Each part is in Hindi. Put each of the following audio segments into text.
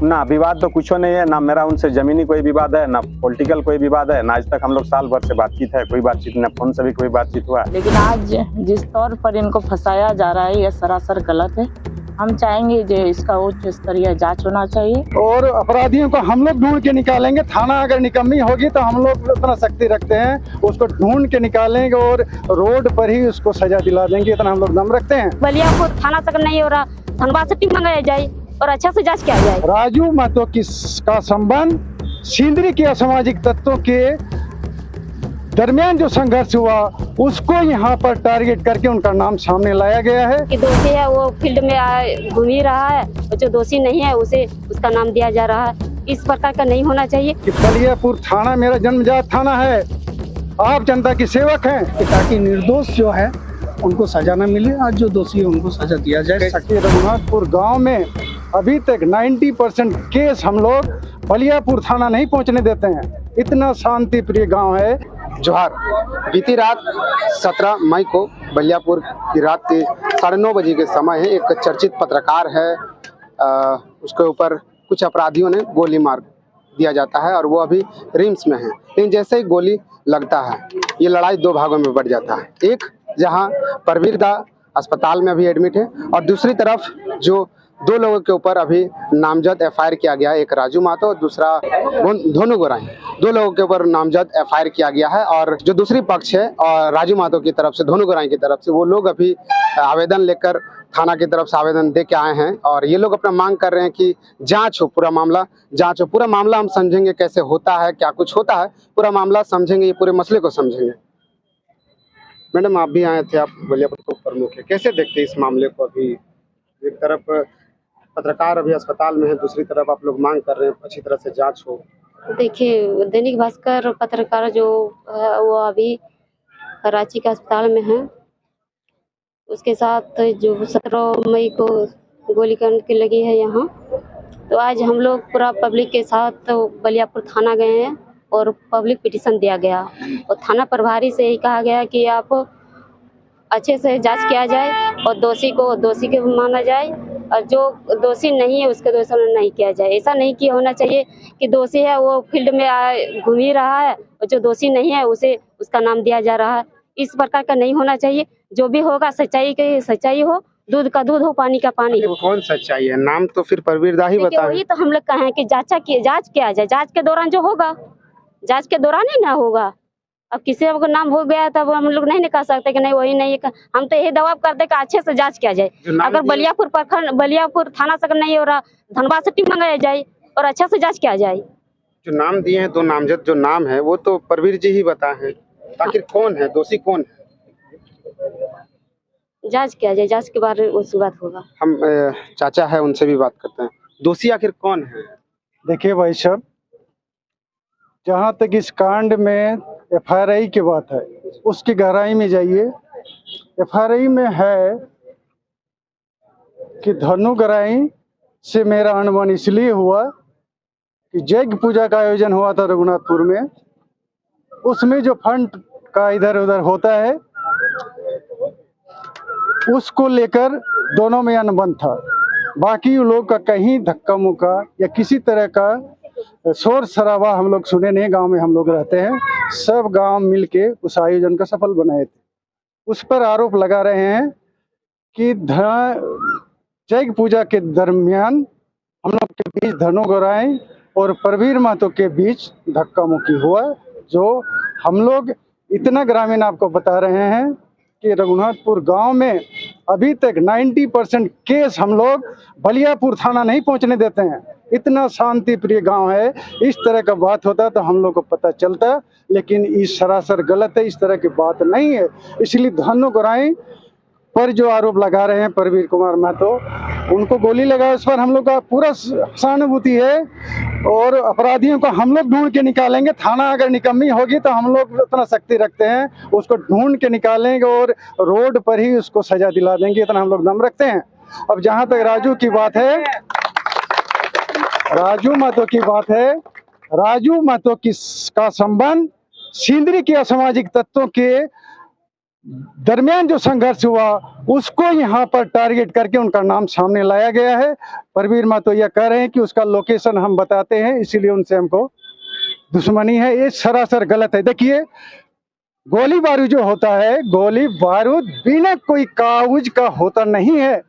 ना विवाद तो कुछ नहीं है, ना मेरा उनसे जमीनी कोई विवाद है, ना पॉलिटिकल कोई विवाद है, ना आज तक हम लोग साल भर से बातचीत है, कोई बातचीत ना फोन से भी कोई बातचीत हुआ। लेकिन आज जिस तौर पर इनको फंसाया जा रहा है यह सरासर गलत है। हम चाहेंगे जो इसका उच्च स्तरीय जांच होना चाहिए और अपराधियों को हम लोग ढूंढ के निकालेंगे। थाना अगर निकम्मी होगी तो हम लोग इतना शक्ति रखते हैं, उसको ढूंढ के निकालेंगे और रोड पर ही उसको सजा दिला देंगे, इतना हम लोग दम रखते हैं। बलियापुर थाना तक नहीं हो रहा, धनबाद से टीम मंगाया जाए और अच्छा से जांच किया जाए। राजू महतो का संबंध सिंदरी के असामाजिक तत्वों के दरमियान जो संघर्ष हुआ उसको यहाँ पर टारगेट करके उनका नाम सामने लाया गया है कि दोषी है वो फील्ड में घूम ही रहा है और जो दोषी नहीं है उसे उसका नाम दिया जा रहा है। इस प्रकार का नहीं होना चाहिए। कि बलियापुर थाना मेरा जन्मजात थाना है, आप जनता की सेवक हैं, ताकि निर्दोष जो है उनको सजा न मिले, आज जो दोषी है उनको सजा दिया जाए। रघुनाथपुर गांव में अभी तक 90% केस हम लोग बलियापुर थाना नहीं पहुंचने देते हैं, इतना शांति प्रिय गांव है। जोहार। बीती रात 17 मई को बलियापुर की रात के 9:30 बजे के समय है, एक चर्चित पत्रकार है, उसके ऊपर कुछ अपराधियों ने गोली मार दिया जाता है और वो अभी रिम्स में है। लेकिन जैसे ही गोली लगता है ये लड़ाई दो भागों में बढ़ जाता है। एक जहां परवीर दा अस्पताल में अभी एडमिट है और दूसरी तरफ जो दो लोगों के ऊपर अभी नामजद एफआईआर किया गया है, एक राजू महतो और दूसरा धोनू गोराई, दो लोगों के ऊपर नामजद एफआईआर किया गया है। और जो दूसरी पक्ष है और राजू महतो की तरफ से, धोनू गोराई की तरफ से, वो लोग अभी आवेदन लेकर थाना की तरफ से आवेदन दे के आए हैं और ये लोग अपना मांग कर रहे हैं कि जांच हो, पूरा मामला जांच हो। पूरा मामला हम समझेंगे कैसे होता है, क्या कुछ होता है, पूरा मामला समझेंगे, ये पूरे मसले को समझेंगे। मैडम आप भी आए थे, आप बलियापुर प्रमुख है, कैसे देखते इस मामले को? अभी एक तरफ पत्रकार अभी अस्पताल में है, दूसरी तरफ आप लोग मांग कर रहे हैं अच्छी तरह से जांच हो। देखिए, दैनिक भास्कर पत्रकार जो है वो अभी कराची के अस्पताल में है, उसके साथ जो 17 मई को गोलीकांड की लगी है यहाँ, तो आज हम लोग पूरा पब्लिक के साथ बलियापुर थाना गए हैं और पब्लिक पिटीशन दिया गया और थाना प्रभारी से ही कहा गया कि आप अच्छे से जांच किया जाए और दोषी को दोषी के माना जाए और जो दोषी नहीं है उसके दोषी नहीं किया जाए। ऐसा नहीं किया होना चाहिए कि दोषी है वो फील्ड में घूम ही रहा है और जो दोषी नहीं है उसे उसका नाम दिया जा रहा है। इस प्रकार का नहीं होना चाहिए। जो भी होगा सच्चाई की सच्चाई हो, दूध का दूध हो, पानी का पानी हो। कौन सच्चाई है? नाम तो फिर परवीर दा ही बताएं। वही तो हम लोग कहे कि जांच किया जाए, जांच के दौरान जो होगा, जांच के दौरान ही ना होगा। अब किसी को नाम हो गया तब हम लोग नहीं कह सकते कि नहीं वही नहीं। हम तो यही दबाव करते कि अच्छे से जांच किया जाए। अगर बलियापुर थाना से नहीं हो रहा, धनबाद से टीम मंगाया जाए और अच्छा से जांच किया जाए। जो नाम दिए हैं, दो नामजद जो नाम है वो तो परवीर जी ही बताए हैं, आखिर कौन है दोषी, कौन है? जांच किया जाए, जांच के बाद उसकी बात होगा। हम चाचा है उनसे भी बात करते हैं, दोषी आखिर कौन है? देखिए भाई साहब, जहाँ तक इस कांड में एफआईआर की बात है उसकी गहराई में जाइए। एफआईआर में है कि धनु गोराई से मेरा अनबन इसलिए हुआ कि यज्ञ पूजा का आयोजन हुआ था रघुनाथपुर में, उसमें जो फंड का इधर उधर होता है उसको लेकर दोनों में अनबन था। बाकी लोग का कहीं धक्का मुक्का या किसी तरह का शोर शराबा हम लोग सुने नहीं। गांव में हम लोग रहते हैं, सब गांव मिलके उस आयोजन को सफल बनाए थे। उस पर आरोप लगा रहे हैं कि यज्ञ पूजा के दरमियान हम लोग के बीच धनु गोराई और परवीर महतो के बीच धक्का मुक्की हुआ। जो हम लोग इतना ग्रामीण आपको बता रहे हैं कि रघुनाथपुर गांव में अभी तक 90% केस हम लोग बलियापुर थाना नहीं पहुंचने देते हैं, इतना शांति प्रिय गांव है। इस तरह का बात होता तो हम लोग को पता चलता, लेकिन इस सरासर गलत है, इस तरह की बात नहीं है। इसलिए धनु गोराई पर जो आरोप लगा रहे हैं परवीर कुमार महतो, उनको गोली लगा, उस पर हम लोग का पूरा सहानुभूति है और अपराधियों को हम लोग ढूंढ के निकालेंगे। थाना अगर निकम्मी होगी तो हम लोग इतना शक्ति रखते हैं, उसको ढूंढ के निकालेंगे और रोड पर ही उसको सजा दिला देंगे, इतना हम लोग दम रखते हैं। अब जहां तक राजू की बात है, राजू महतो की बात है, राजू महतो का संबंध सिंदरी के असामाजिक तत्वों के दरमियान जो संघर्ष हुआ उसको यहाँ पर टारगेट करके उनका नाम सामने लाया गया है। प्रवीर महतो यह कह रहे हैं कि उसका लोकेशन हम बताते हैं, इसीलिए उनसे हमको दुश्मनी है। ये सरासर गलत है। देखिए, गोली बारूद जो होता है, गोली बारूद बिना कोई कागज का होता नहीं है।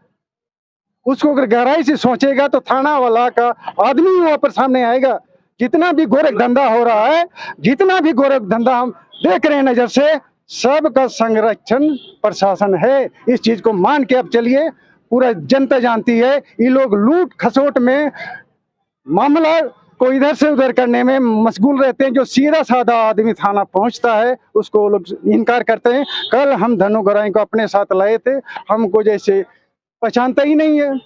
उसको अगर गहराई से सोचेगा तो थाना वाला का आदमी वहां पर सामने आएगा। जितना भी गोरख धंधा हो रहा है, जितना भी गोरख धंधा हम देख रहे हैं नजर से, सबका संरक्षण प्रशासन है। इस चीज को मान के अब चलिए। पूरा जनता जानती है ये लोग लूट खसोट में मामला को इधर से उधर करने में मशगूल रहते हैं। जो सीधा साधा आदमी थाना पहुंचता है उसको वो लोग इनकार करते हैं। कल हम धनु गौराई को अपने साथ लाए थे, हमको जैसे पहचानता ही नहीं है।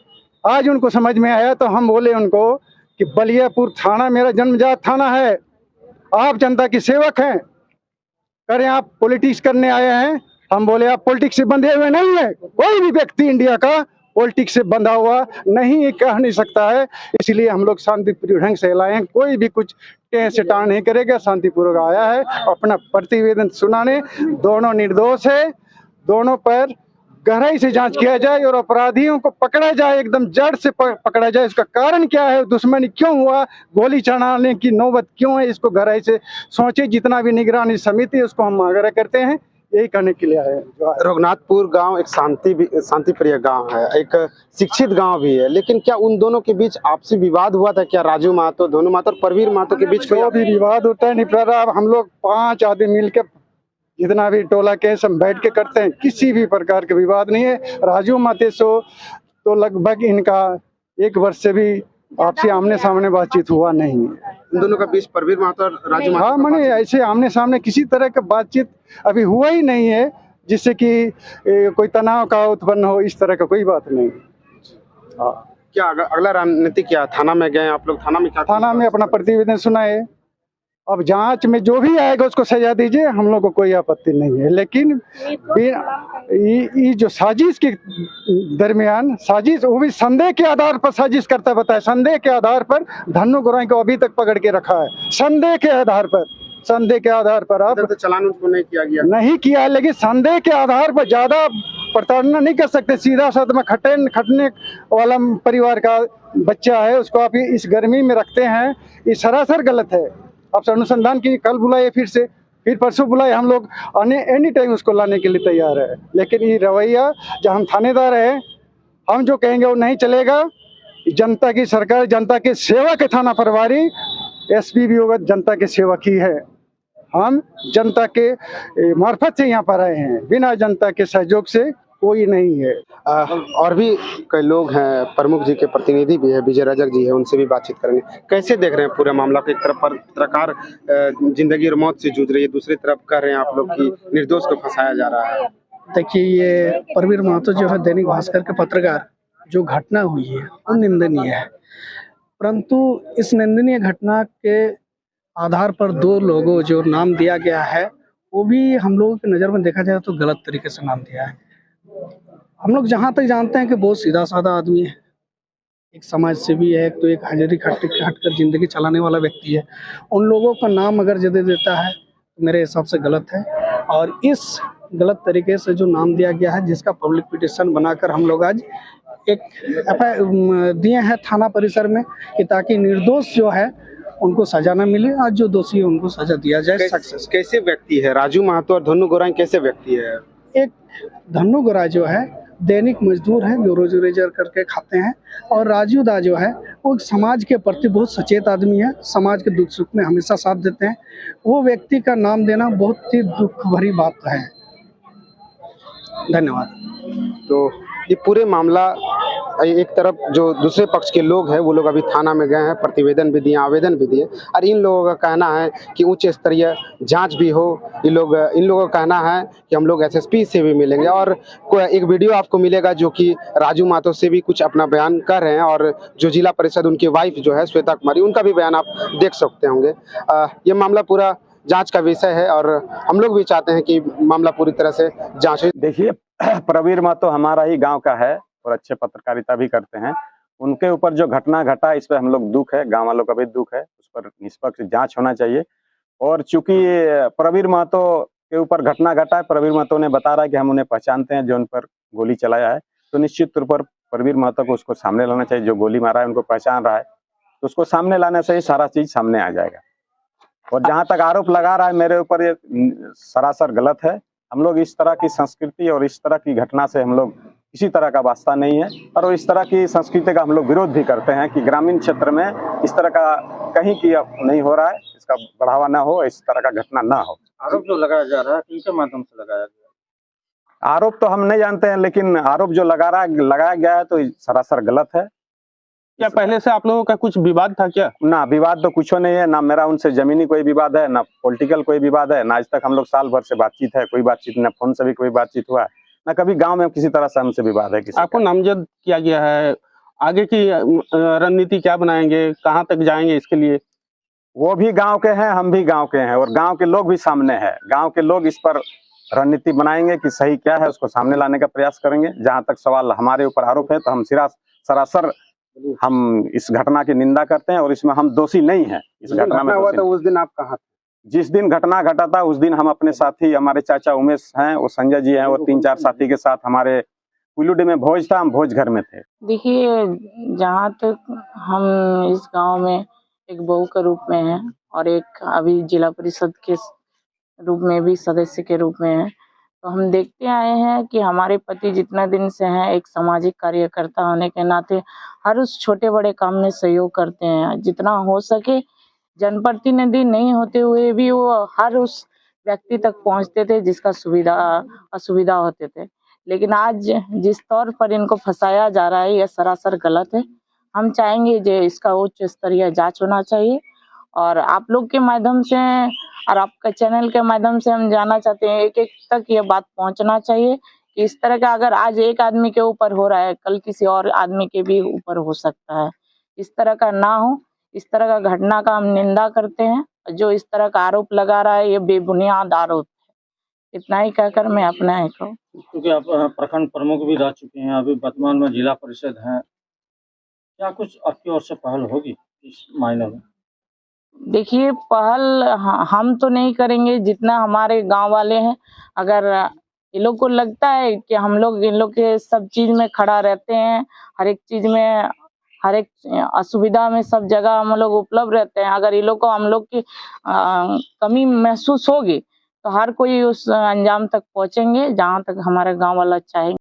आज उनको समझ में आया तो हम बोले उनको कि बलियापुर थाना मेरा जन्मजात थाना है, आप जनता के सेवक हैं, करें आप पॉलिटिक्स करने आए हैं। हम बोले आप पॉलिटिक्स से बंधे हुए नहीं है। कोई भी व्यक्ति इंडिया का पॉलिटिक्स से बंधा हुआ नहीं कह नहीं सकता है। इसलिए हम लोग शांतिपूर्ण ढंग से लाए हैं। कोई भी कुछ टें से टाण नहीं करेगा। शांतिपूर्वक आया है अपना प्रतिवेदन सुनाने। दोनों निर्दोष है, दोनों पर गहराई से जांच किया जाए और अपराधियों को पकड़ा जाए, एकदम जड़ से पकड़ा जाए। इसका कारण क्या है, दुश्मनी क्यों हुआ, गोली चलाने की नौबत क्यों है, इसको गहराई से सोचे। जितना भी निगरानी समिति है उसको हम आग्रह करते हैं, यही करने के लिए है। रघुनाथपुर गांव एक शांतिप्रिय गांव है, एक शिक्षित गांव भी है, लेकिन क्या उन दोनों के बीच आपसी विवाद हुआ था? क्या राजू महतो, धनु महतो और प्रवीर महतो के बीच जो भी विवाद होता है निपटारा हम लोग 5 आदमी मिलकर जितना भी टोला केस हम बैठ के करते हैं। किसी भी प्रकार के विवाद नहीं है। राजू महतो तो लगभग इनका 1 वर्ष से भी आपसी आमने सामने बातचीत हुआ नहीं है। इन दोनों के बीच प्रवीर महतो और राजू महतो हाँ, मैंने ऐसे आमने सामने किसी तरह का बातचीत अभी हुआ ही नहीं है जिससे कि कोई तनाव का उत्पन्न हो। इस तरह का कोई बात नहीं। हाँ। क्या अगला रणनीति क्या? थाना में गए आप लोग? थाना में क्या? थाना में अपना प्रतिवेदन सुनाए। अब जांच में जो भी आएगा उसको सजा दीजिए, हम लोग को कोई आपत्ति नहीं है। लेकिन ये जो साजिश के दरमियान साजिश, वो भी संदेह के आधार पर साजिश करता बताया। संदेह के आधार पर धनु गौराई को अभी तक पकड़ के रखा है। संदेह के आधार पर, संदेह के आधार पर आप तो चलान उसको नहीं किया गया, नहीं किया, लेकिन संदेह के आधार पर ज्यादा प्रताड़ना नहीं कर सकते। सीधा साधा खटने वाला परिवार का बच्चा है, उसको आप इस गर्मी में रखते हैं, ये सरासर गलत है। आप अनुसंधान की कल बुलाए, फिर परसों बुलाए, हम लोग एनी टाइम उसको लाने के लिए तैयार है। लेकिन ये रवैया, जब हम थानेदार हैं, हम जो कहेंगे वो नहीं चलेगा। जनता की सरकार, जनता के सेवा के थाना प्रभारी एसपी भी होगा, जनता के सेवक ही है। हम जनता के मार्फत से यहाँ पर आए हैं, बिना जनता के सहयोग से कोई नहीं है। और भी कई लोग हैं, प्रमुख जी के प्रतिनिधि भी है, विजय रजक जी है, उनसे भी बातचीत करेंगे। कैसे देख रहे हैं पूरा मामला को? एक तरफ पत्रकार जिंदगी और मौत से जूझ रही है, दूसरी तरफ कह रहे हैं आप लोग कि निर्दोष को फंसाया जा रहा है। देखिए, ये प्रवीर महतो जो है दैनिक भास्कर के पत्रकार, जो घटना हुई है वो निंदनीय है। परंतु इस निंदनीय घटना के आधार पर 2 लोगों जो नाम दिया गया है वो भी हम लोगों की नज़र में देखा जाए तो गलत तरीके से नाम दिया है। हम लोग जहाँ तक जानते हैं कि बहुत सीधा साधा आदमी है, एक समाज सेवी है, तो एक हाजिरी हटकर जिंदगी चलाने वाला व्यक्ति है। उन लोगों का नाम अगर जदे देता है तो मेरे हिसाब से गलत है। और इस गलत तरीके से जो नाम दिया गया है, जिसका पब्लिक पिटिशन बनाकर हम लोग आज एक एफआईआर दिए हैं थाना परिसर में कि ताकि निर्दोष जो है उनको सजा न मिले, आज जो दोषी है उनको सजा दिया जाए। सक्सेस कैसे व्यक्ति है राजू महतो और धनु गौराई, कैसे व्यक्ति है? एक धनु गौराई जो है दैनिक मजदूर है, जो रोजी रोजगार करके खाते हैं, और राजू दा जो है वो समाज के प्रति बहुत सचेत आदमी है, समाज के दुख सुख में हमेशा साथ देते हैं। वो व्यक्ति का नाम देना बहुत ही दुख भरी बात है। धन्यवाद। तो ये पूरे मामला, एक तरफ जो दूसरे पक्ष के लोग हैं वो लोग अभी थाना में गए हैं, प्रतिवेदन भी दिए, आवेदन भी दिए, और इन लोगों का कहना है कि उच्च स्तरीय जांच भी हो। इन लोगों का कहना है कि हम लोग एसएसपी से भी मिलेंगे। और एक वीडियो आपको मिलेगा जो कि राजू महतो से भी कुछ अपना बयान कर रहे हैं, और जो जिला परिषद उनकी वाइफ जो है श्वेता कुमारी, उनका भी बयान आप देख सकते होंगे। ये मामला पूरा जांच का विषय है और हम लोग भी चाहते हैं कि मामला पूरी तरह से जांच हो। देखिए, प्रवीर महतो हमारा ही गांव का है और अच्छे पत्रकारिता भी करते हैं। उनके ऊपर जो घटना घटा, इस पर हम लोग दुख है, गांव वालों का भी दुख है। उस पर निष्पक्ष जांच होना चाहिए। और चूंकि प्रवीर महतो के ऊपर घटना घटा है। प्रवीर महतो ने बता रहा है कि हम उन्हें पहचानते हैं जो उन पर गोली चलाया है, तो निश्चित तौर पर प्रवीर महतो को उसको सामने लाना चाहिए। जो गोली मारा है उनको पहचान रहा है, तो उसको सामने लाने से ही सारा चीज सामने आ जाएगा। और जहां तक आरोप लगा रहा है मेरे ऊपर, ये सरासर गलत है। हम लोग इस तरह की संस्कृति और इस तरह की घटना से हम लोग किसी तरह का वास्ता नहीं है, और इस तरह की संस्कृति का हम लोग विरोध भी करते हैं कि ग्रामीण क्षेत्र में इस तरह का कहीं की नहीं हो रहा है, इसका बढ़ावा ना हो, इस तरह का घटना ना हो। आरोप जो लगाया जा रहा है किनके माध्यम से लगाया गया? आरोप तो हम नहीं जानते हैं, लेकिन आरोप जो लगाया गया है तो सरासर गलत है। क्या पहले से आप लोगों का कुछ विवाद था क्या? ना, विवाद तो कुछ नहीं है, ना मेरा उनसे जमीनी कोई विवाद है, ना पॉलिटिकल कोई विवाद है, ना आज तक हम लोग साल भर से बातचीत है, कोई बातचीत ना फोन से भी कोई बातचीत हुआ है, ना कभी गांव में किसी तरह से हमसे विवाद है। किसी आपको नामजद किया गया है, आगे की रणनीति क्या बनाएंगे, कहाँ तक जाएंगे इसके लिए? वो भी गांव के हैं, हम भी गांव के हैं, और गांव के लोग भी सामने हैं। गांव के लोग इस पर रणनीति बनाएंगे कि सही क्या है, उसको सामने लाने का प्रयास करेंगे। जहां तक सवाल हमारे ऊपर आरोप है तो हम सरासर हम इस घटना की निंदा करते हैं, और इसमें हम दोषी नहीं हैं। इस घटना में हुआ था उस दिन आप कहाँ थे? जिस दिन घटना घटा था उस दिन हम अपने साथी, हमारे चाचा उमेश हैं, वो संजय जी हैं, और 3-4 साथी के साथ हमारे पुलुडी में भोज था, हम भोज घर में थे। देखिए, जहाँ तक हम इस गांव में एक बहू के रूप में हैं और एक अभी जिला परिषद के रूप में भी सदस्य के रूप में हैं, तो हम देखते आए हैं कि हमारे पति जितना दिन से हैं एक सामाजिक कार्यकर्ता होने के नाते हर उस छोटे बड़े काम में सहयोग करते हैं। जितना हो सके जनप्रतिनिधि नहीं होते हुए भी वो हर उस व्यक्ति तक पहुंचते थे जिसका असुविधा होते थे। लेकिन आज जिस तौर पर इनको फंसाया जा रहा है यह सरासर गलत है। हम चाहेंगे जो इसका उच्च स्तरीय जांच होना चाहिए, और आप लोग के माध्यम से और आपका चैनल के माध्यम से हम जानना चाहते हैं, एक एक तक ये बात पहुंचना चाहिए कि इस तरह का अगर आज एक आदमी के ऊपर हो रहा है, कल किसी और आदमी के भी ऊपर हो सकता है। इस तरह का ना हो, इस तरह का घटना का हम निंदा करते हैं। जो इस तरह का आरोप लगा रहा है ये बेबुनियाद आरोप है। इतना ही कहकर मैं अपना है कहूँ। क्योंकि आप प्रखंड प्रमुख भी रह चुके हैं, अभी वर्तमान में जिला परिषद हैं, क्या कुछ आपकी ओर से पहल होगी इस मायने में? देखिए, पहल हम तो नहीं करेंगे, जितना हमारे गांव वाले हैं। अगर इन लोग को लगता है कि हम लोग इन लोग के सब चीज में खड़ा रहते हैं, हर एक चीज में, हर एक असुविधा में सब जगह हम लोग उपलब्ध रहते हैं, अगर इन लोग को हम लोग की कमी महसूस होगी तो हर कोई उस अंजाम तक पहुंचेंगे जहां तक हमारे गांव वाला चाहेंगे।